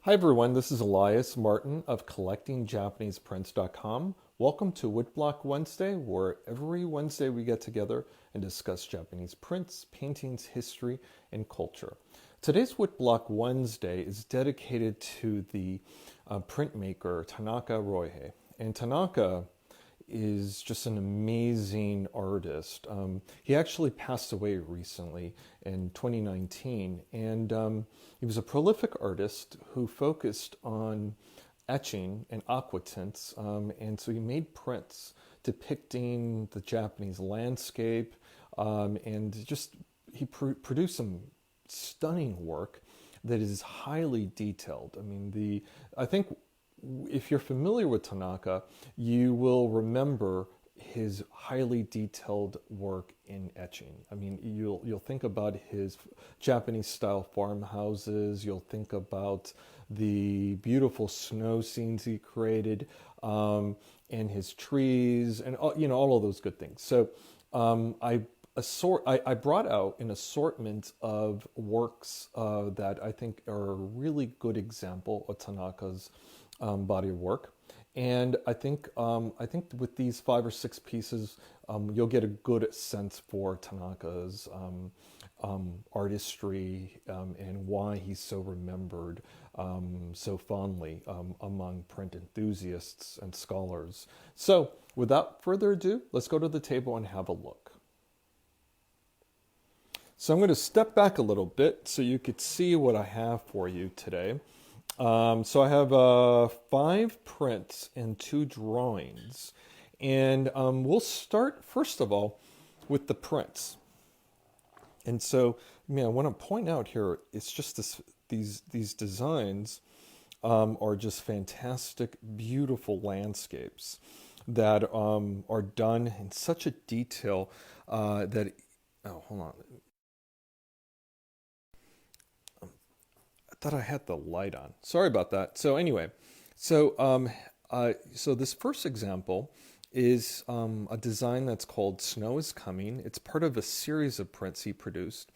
Hi everyone, this is Elias Martin of CollectingJapanesePrints.com. Welcome to Woodblock Wednesday, where every Wednesday we get together and discuss Japanese prints, paintings, history, and culture. Today's Woodblock Wednesday is dedicated to the printmaker Tanaka Ryohei. And Tanaka is just an amazing artist. He actually passed away recently in 2019, and he was a prolific artist who focused on etching and aquatints, and so he made prints depicting the Japanese landscape, and just he produced some stunning work that is highly detailed. I think if you're familiar with Tanaka, you will remember his highly detailed work in etching. You'll think about his Japanese style farmhouses. You'll think about the beautiful snow scenes he created, and his trees, and all of those good things. So I brought out an assortment of works that I think are a really good example of Tanaka's body of work, and I think with these 5 or 6 pieces, you'll get a good sense for Tanaka's artistry, and why he's so remembered so fondly among print enthusiasts and scholars. So, without further ado, let's go to the table and have a look. So I'm going to step back a little bit so you could see what I have for you today. So I have 5 prints and 2 drawings, and we'll start first of all with the prints. And so, I want to point out here, it's just these designs are just fantastic, beautiful landscapes that are done in such a detail that. Oh, hold on. Thought I had the light on. Sorry about that. So anyway, so this first example is a design that's called Snow is Coming. It's part of a series of prints he produced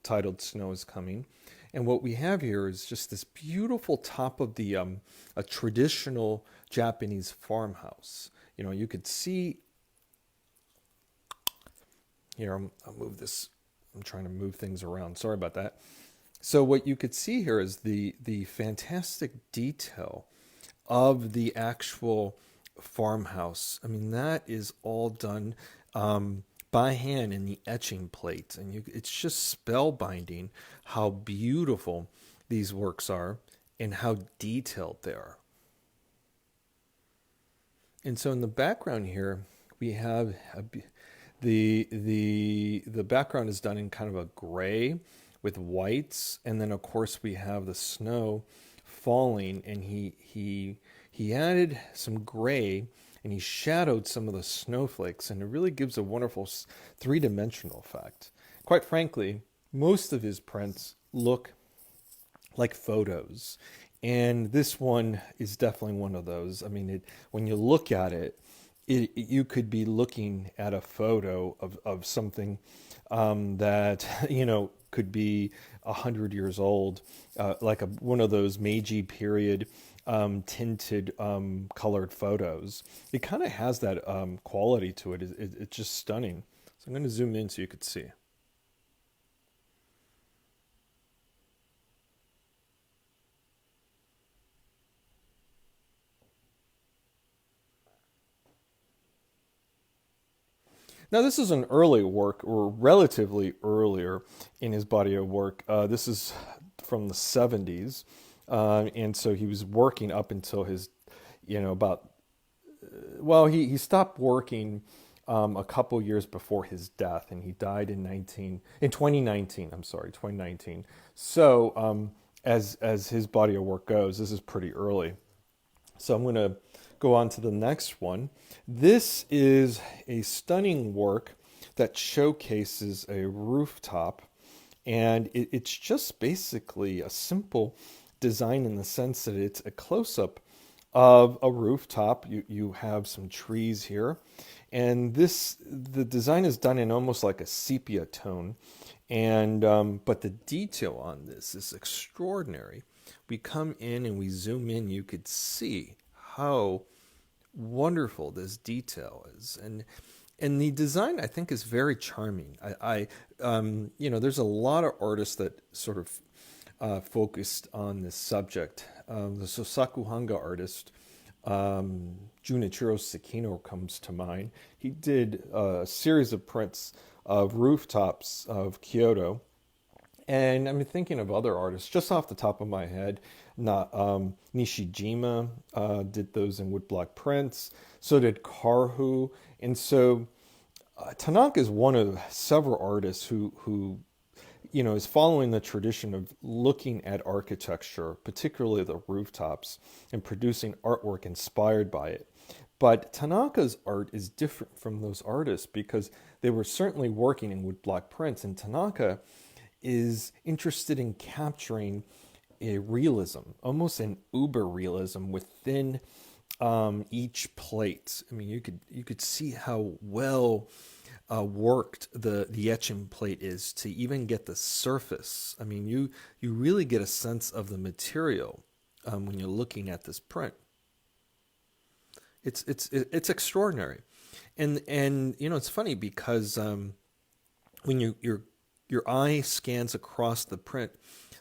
titled Snow is Coming. And what we have here is just this beautiful top of the a traditional Japanese farmhouse. You could see here. I'll move this. I'm trying to move things around. Sorry about that. So what you could see here is the fantastic detail of the actual farmhouse. That is all done by hand in the etching plate, and it's just spellbinding how beautiful these works are and how detailed they are. And so in the background here, we have the background is done in kind of a gray with whites, and then of course we have the snow falling, and he added some gray, and he shadowed some of the snowflakes, and it really gives a wonderful 3-dimensional effect. Quite frankly, most of his prints look like photos, and this one is definitely one of those. When you look at it, you could be looking at a photo of something that could be 100 years old, like one of those Meiji period tinted colored photos. It kind of has that quality to it. It's just stunning. So I'm going to zoom in so you could see. Now, this is an early work, or relatively earlier in his body of work. This is from the 70s, and so he was working up until his, he stopped working a couple years before his death, and he died in 2019. I'm sorry, 2019. So, as his body of work goes, this is pretty early. So I'm going to go on to the next one. This is a stunning work that showcases a rooftop, and it's just basically a simple design in the sense that it's a close-up of a rooftop. You have some trees here, and the design is done in almost like a sepia tone, and but the detail on this is extraordinary. we come in and we zoom in, you could see how wonderful this detail is. And the design, I think, is very charming. There's a lot of artists that sort of focused on this subject. The Sosaku artist, Junichiro Sekino, comes to mind. He did a series of prints of rooftops of Kyoto. And I'm thinking of other artists just off the top of my head. Nishijima did those in woodblock prints. So did Karhu. And so Tanaka is one of several artists who is following the tradition of looking at architecture, particularly the rooftops, and producing artwork inspired by it. But Tanaka's art is different from those artists because they were certainly working in woodblock prints, and Tanaka is interested in capturing a realism, almost an uber realism within each plate. I mean, you could see how well worked the etching plate is to even get the surface. I mean, you really get a sense of the material when you're looking at this print. It's extraordinary, and it's funny because when your eye scans across the print,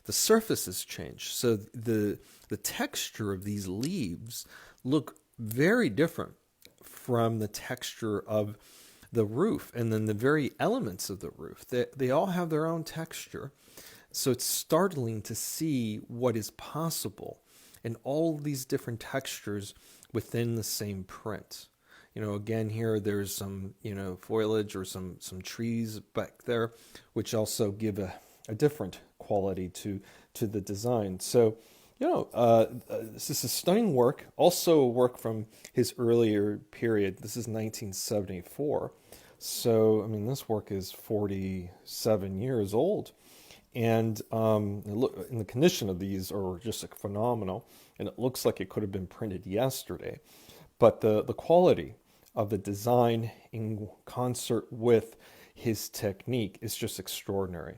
the surface has changed. So the texture of these leaves look very different from the texture of the roof, and then the very elements of the roof. They all have their own texture. So it's startling to see what is possible in all these different textures within the same print. Again, here there's some, foliage or some trees back there, which also give a different quality to the design. So, this is a stunning work, also a work from his earlier period. This is 1974. So, I mean, this work is 47 years old. And the condition of these are just phenomenal. And it looks like it could have been printed yesterday. But the quality of the design in concert with his technique is just extraordinary.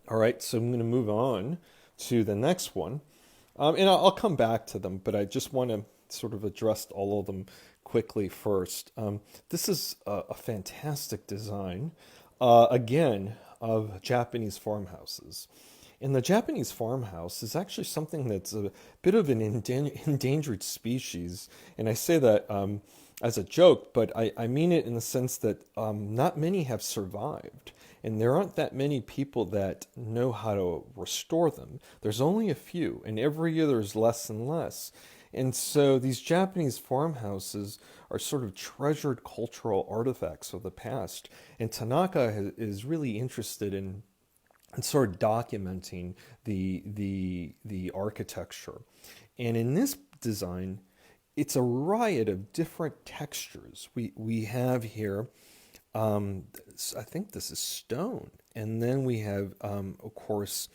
All right, so I'm going to move on to the next one. And I'll come back to them, but I just want to sort of address all of them quickly first. This is a fantastic design, again, of Japanese farmhouses. And the Japanese farmhouse is actually something that's a bit of an endangered species. And I say that as a joke, but I mean it in the sense that not many have survived. And there aren't that many people that know how to restore them. There's only a few, and every year there's less and less. And so these Japanese farmhouses are sort of treasured cultural artifacts of the past. And Tanaka is really interested in sort of documenting the architecture. And in this design, it's a riot of different textures. We have here, I think this is stone, and then we have, of course,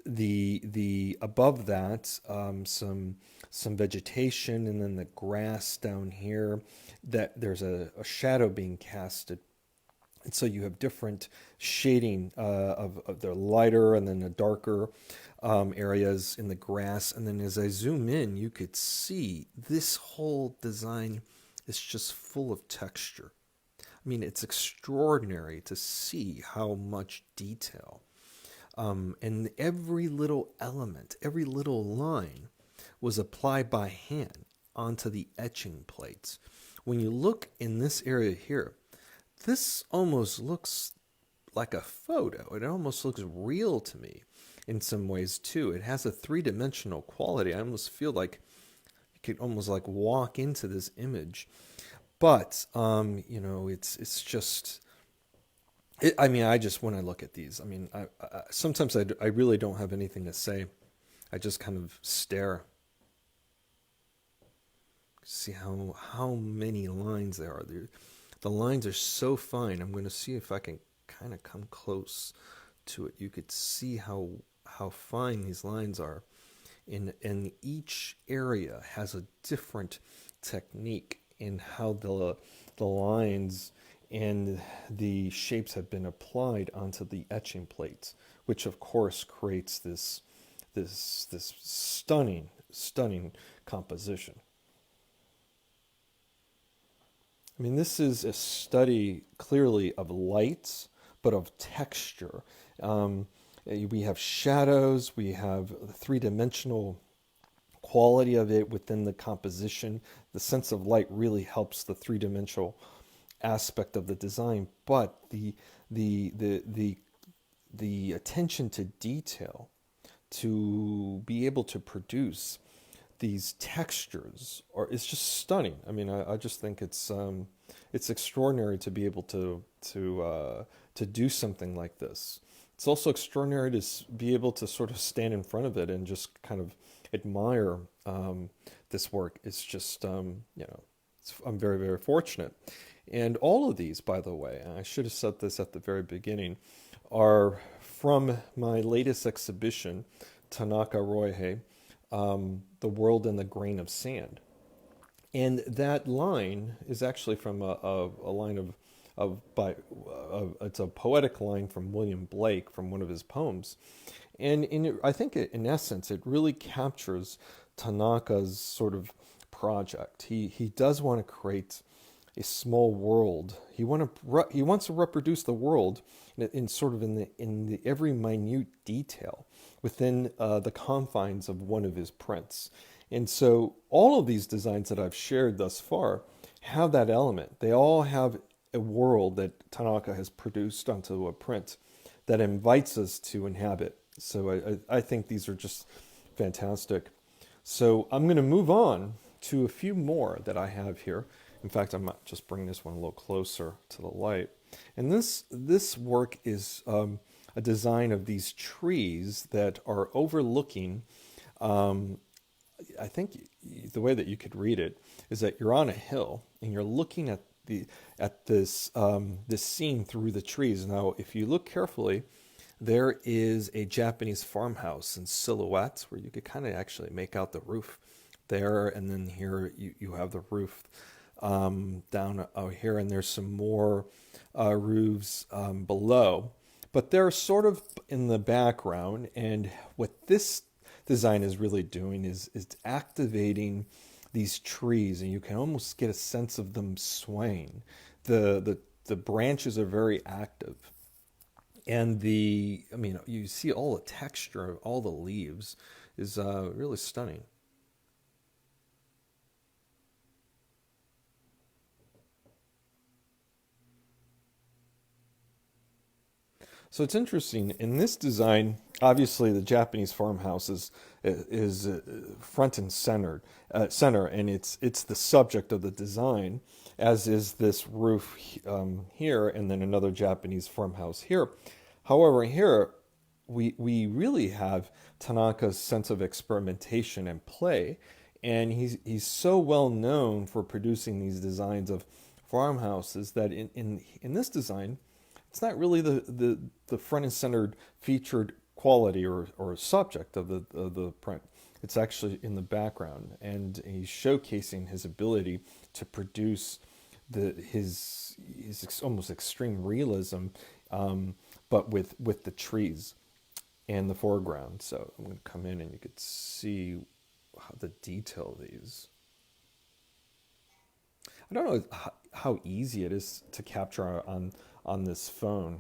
the above that some vegetation, and then the grass down here. That there's a shadow being casted. And so you have different shading of the lighter and then the darker areas in the grass. And then as I zoom in, you could see this whole design is just full of texture. I mean, it's extraordinary to see how much detail. And every little element, every little line was applied by hand onto the etching plates. When you look in this area here, this almost looks like a photo. It almost looks real to me in some ways too. It has a three-dimensional quality. I almost feel like you could almost like walk into this image. But it's just. I just, when I look at these, I sometimes I really don't have anything to say. I just kind of stare. See how many lines there are. The lines are so fine. I'm going to see if I can kind of come close to it. You could see how fine these lines are. And each area has a different technique in how the lines and the shapes have been applied onto the etching plates, which of course creates this stunning composition. I mean, this is a study clearly of lights, but of texture. Um, we have shadows, we have the three-dimensional quality of it within the composition. The sense of light really helps the three-dimensional aspect of the design, but the attention to detail to be able to produce these textures or it's just stunning. I mean, I just think it's extraordinary to be able to do something like this. It's also extraordinary to be able to sort of stand in front of it and just kind of admire this work. It's just I'm very, very fortunate. And all of these, by the way, I should have said this at the very beginning, are from my latest exhibition, Tanaka Ryohei, The World in the Grain of Sand. And that line is actually from a line it's a poetic line from William Blake from one of his poems. And I think in essence, it really captures Tanaka's sort of project. He does want to create a small world. He wants to reproduce the world in sort of in the every minute detail within the confines of one of his prints. And so all of these designs that I've shared thus far have that element. They all have a world that Tanaka has produced onto a print that invites us to inhabit. So I think these are just fantastic. So I'm going to move on to a few more that I have here. In fact, I might just bring this one a little closer to the light. And this work is a design of these trees that are overlooking. I think the way that you could read it is that you're on a hill and you're looking at this scene through the trees. Now, if you look carefully, there is a Japanese farmhouse in silhouette where you could kind of actually make out the roof there, and then here you have the roof down out here, and there's some more roofs below. But they're sort of in the background, and what this design is really doing is activating these trees, and you can almost get a sense of them swaying. The branches are very active, and you see all the texture of all the leaves is really stunning. So it's interesting. In this design, obviously the Japanese farmhouse is front and center, and it's the subject of the design, as is this roof here, and then another Japanese farmhouse here. However, here we really have Tanaka's sense of experimentation and play, and he's so well known for producing these designs of farmhouses that in this design, it's not really the front and centered featured quality or subject of the print. It's actually in the background, and he's showcasing his ability to produce his almost extreme realism, but with the trees and the foreground. So I'm going to come in and you could see the detail of these. I don't know how easy it is to capture on this phone,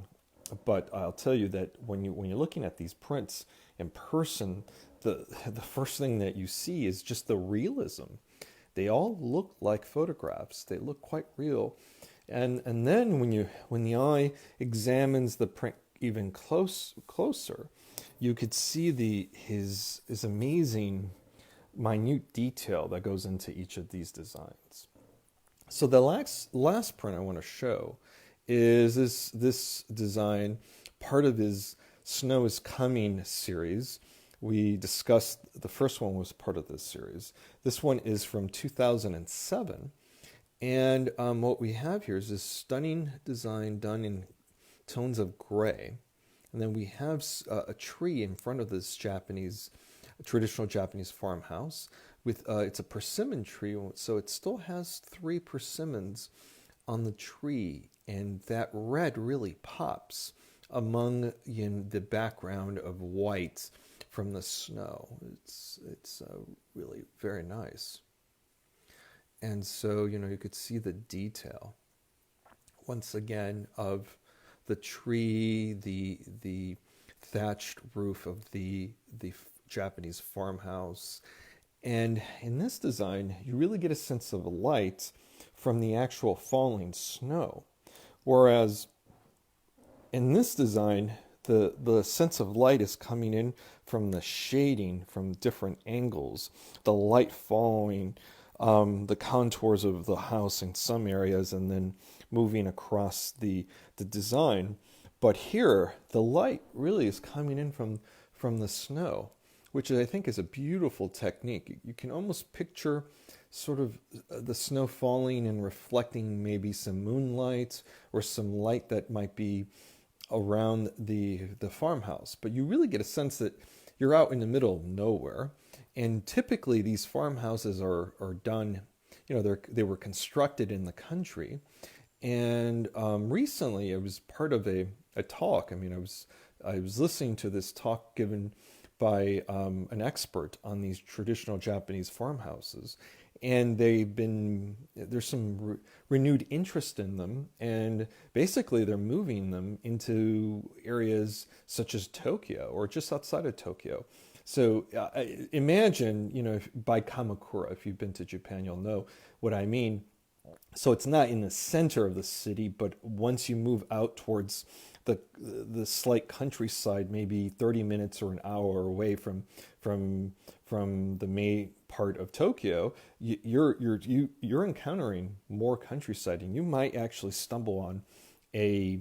but I'll tell you that when you're looking at these prints in person, the first thing that you see is just the realism. They all look like photographs. They look quite real, and then when the eye examines the print even closer, you could see his amazing minute detail that goes into each of these designs. So the last print I want to show is this design, part of his Snow is Coming series. We discussed the first one was part of this series. This one is from 2007. And what we have here is this stunning design done in tones of gray. And then we have a tree in front of this traditional Japanese farmhouse. It's a persimmon tree, so it still has 3 persimmons on the tree, and that red really pops among the background of white from the snow. It's really very nice. And so, you could see the detail once again of the tree, the thatched roof of the Japanese farmhouse. And in this design, you really get a sense of light from the actual falling snow. Whereas in this design, the sense of light is coming in from the shading from different angles, the light following the contours of the house in some areas and then moving across the design. But here, the light really is coming in from the snow, which I think is a beautiful technique. You can almost picture sort of the snow falling and reflecting maybe some moonlight or some light that might be around the farmhouse. But you really get a sense that you're out in the middle of nowhere. And typically these farmhouses are done, they were constructed in the country. And recently it was part of a talk. I was listening to this talk given by an expert on these traditional Japanese farmhouses, and there's some renewed interest in them, and basically they're moving them into areas such as Tokyo or just outside of Tokyo. So imagine, by Kamakura, if you've been to Japan, you'll know what I mean. So it's not in the center of the city, but once you move out towards the slight countryside, maybe 30 minutes or an hour away from the main part of Tokyo, you're encountering more countryside, and you might actually stumble on a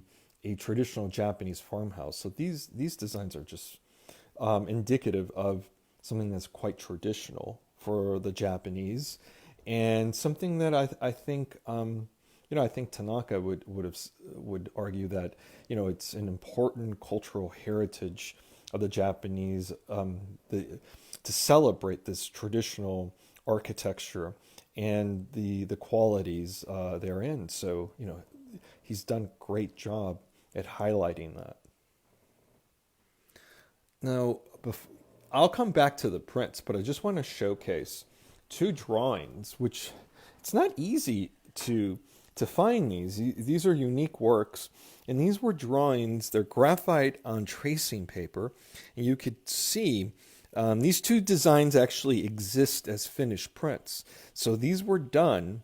traditional Japanese farmhouse. So these designs are just indicative of something that's quite traditional for the Japanese, and something that I think I think Tanaka would argue that it's an important cultural heritage of the Japanese to celebrate this traditional architecture and the qualities therein. So he's done a great job at highlighting that. Now, I'll come back to the prints, but I just want to showcase two drawings, which it's not easy to find these. These are unique works, and these were drawings. They're graphite on tracing paper, and you could see these two designs actually exist as finished prints. So these were done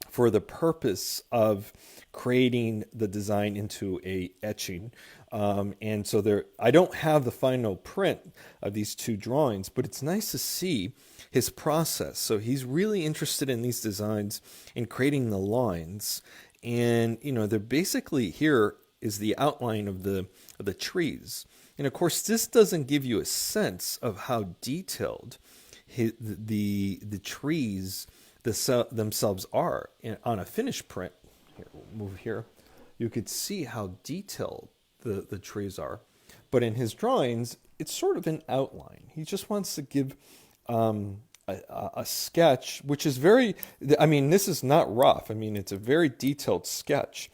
for the purpose of creating the design into a etching. And so I don't have the final print of these two drawings, but it's nice to see his process. So he's really interested in these designs and creating the lines. And, they're basically, here is the outline of the trees. And of course, this doesn't give you a sense of how detailed the trees themselves are. And on a finished print, here, we'll move here, you could see how detailed the trees are. But in his drawings, it's sort of an outline. He just wants to give a sketch, which is very, this is not rough. It's a very detailed sketch.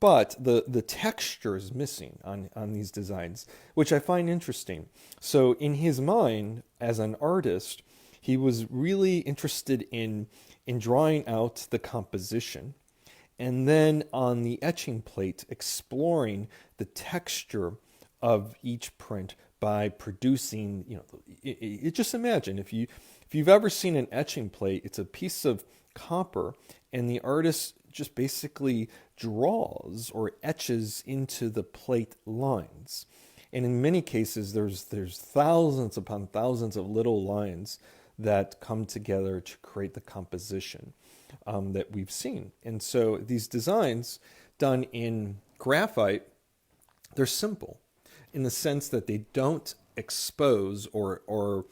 But the texture is missing on these designs, which I find interesting. So in his mind, as an artist, he was really interested in drawing out the composition, and then on the etching plate, exploring the texture of each print by producing, just imagine if you've ever seen an etching plate, it's a piece of copper, and the artist just basically draws or etches into the plate lines. And in many cases, there's thousands upon thousands of little lines that come together to create the composition that we've seen. And so these designs done in graphite, they're simple in the sense that they don't expose or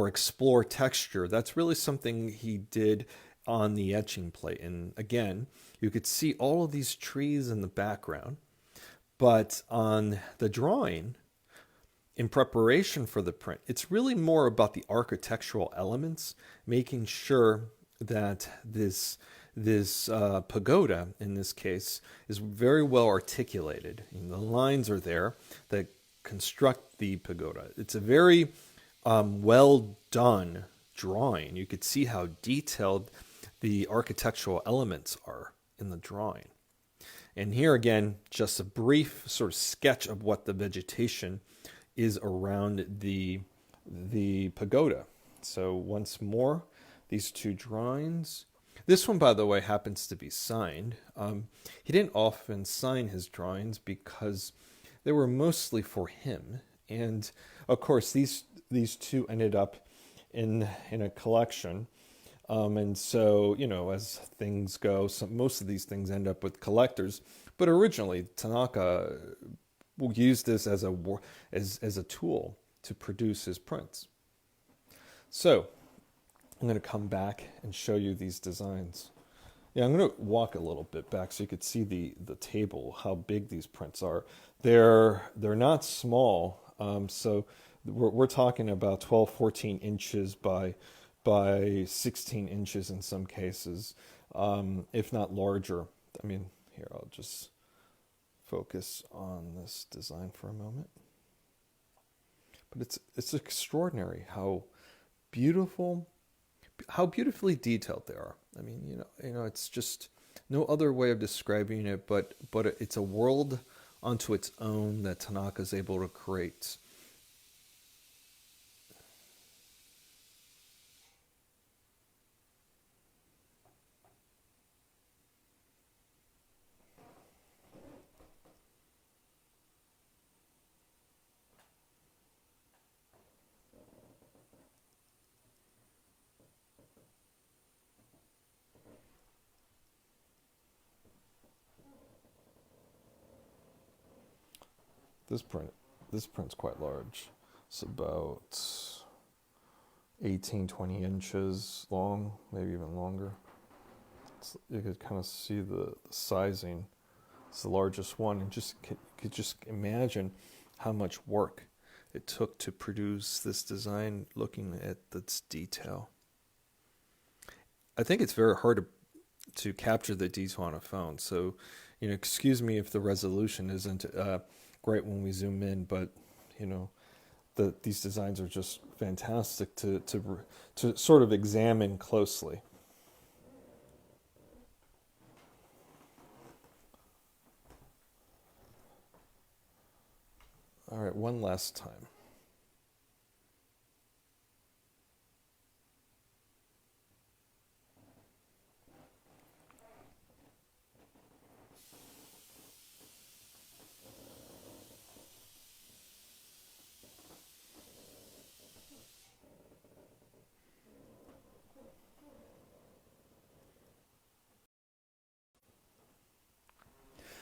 explore texture. That's really something he did on the etching plate. And again, you could see all of these trees in the background, but on the drawing, in preparation for the print, it's really more about the architectural elements, making sure that this pagoda in this case is very well articulated. And the lines are there that construct the pagoda. It's a very well done drawing. You could see how detailed the architectural elements are in the drawing. And here again, just a brief sort of sketch of what the vegetation is around the pagoda. So once more, these two drawings. This one, by the way, happens to be signed. He didn't often sign his drawings because they were mostly for him. And of course, these two ended up in a collection. And so, as things go, most of these things end up with collectors. But originally, Tanaka used this as a tool to produce his prints. So I'm going to come back and show you these designs. Yeah, I'm going to walk a little bit back so you could see the table, how big these prints are. They're not small. So we're talking about 12, 14 inches by 16 inches in some cases, if not larger. I mean, here, I'll just focus on this design for a moment. But it's extraordinary how beautifully detailed they are. I mean, it's just no other way of describing it, but it's a world unto its own that Tanaka is able to create. This print's quite large. It's about 18, 20 inches long, maybe even longer. You could kind of see the sizing. It's the largest one, and could just imagine how much work it took to produce this design, looking at its detail. I think it's very hard to capture the detail on a phone, so excuse me if the resolution isn't great when we zoom in, but these designs are just fantastic to sort of examine closely. All right, one last time.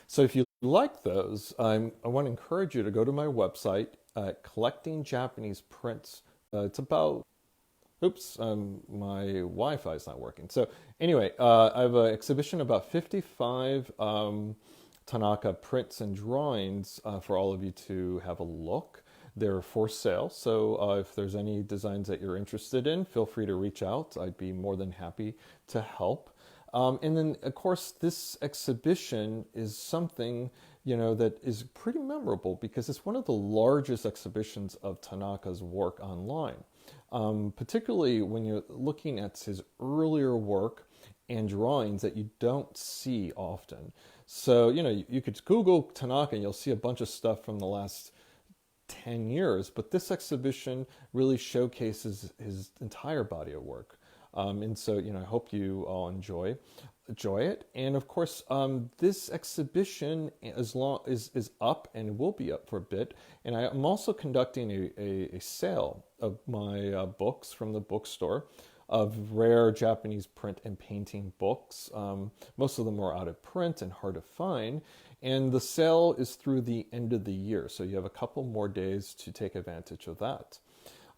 So if you like those, I want to encourage you to go to my website, Collecting Japanese Prints. It's about, oops, my Wi-Fi is not working. So anyway, I have an exhibition about 55 Tanaka prints and drawings for all of you to have a look. They're for sale, so if there's any designs that you're interested in, feel free to reach out. I'd be more than happy to help. And then, of course, this exhibition is something, that is pretty memorable because it's one of the largest exhibitions of Tanaka's work online, particularly when you're looking at his earlier work and drawings that you don't see often. So, you could Google Tanaka and you'll see a bunch of stuff from the last 10 years, but this exhibition really showcases his entire body of work. And so, I hope you all enjoy it. And of course, this exhibition is up and will be up for a bit. And I'm also conducting a sale of my books from the bookstore of rare Japanese print and painting books. Most of them are out of print and hard to find. And the sale is through the end of the year. So you have a couple more days to take advantage of that.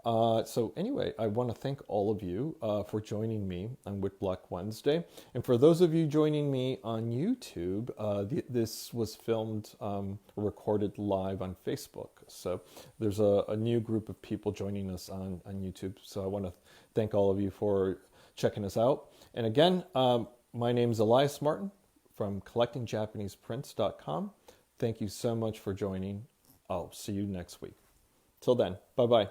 So anyway, I want to thank all of you for joining me on Woodblock Wednesday. And for those of you joining me on YouTube, this was filmed, recorded live on Facebook. So there's a new group of people joining us on YouTube. So I want to thank all of you for checking us out. And again, my name is Elias Martin from collectingjapaneseprints.com. Thank you so much for joining. I'll see you next week. Till then, bye-bye.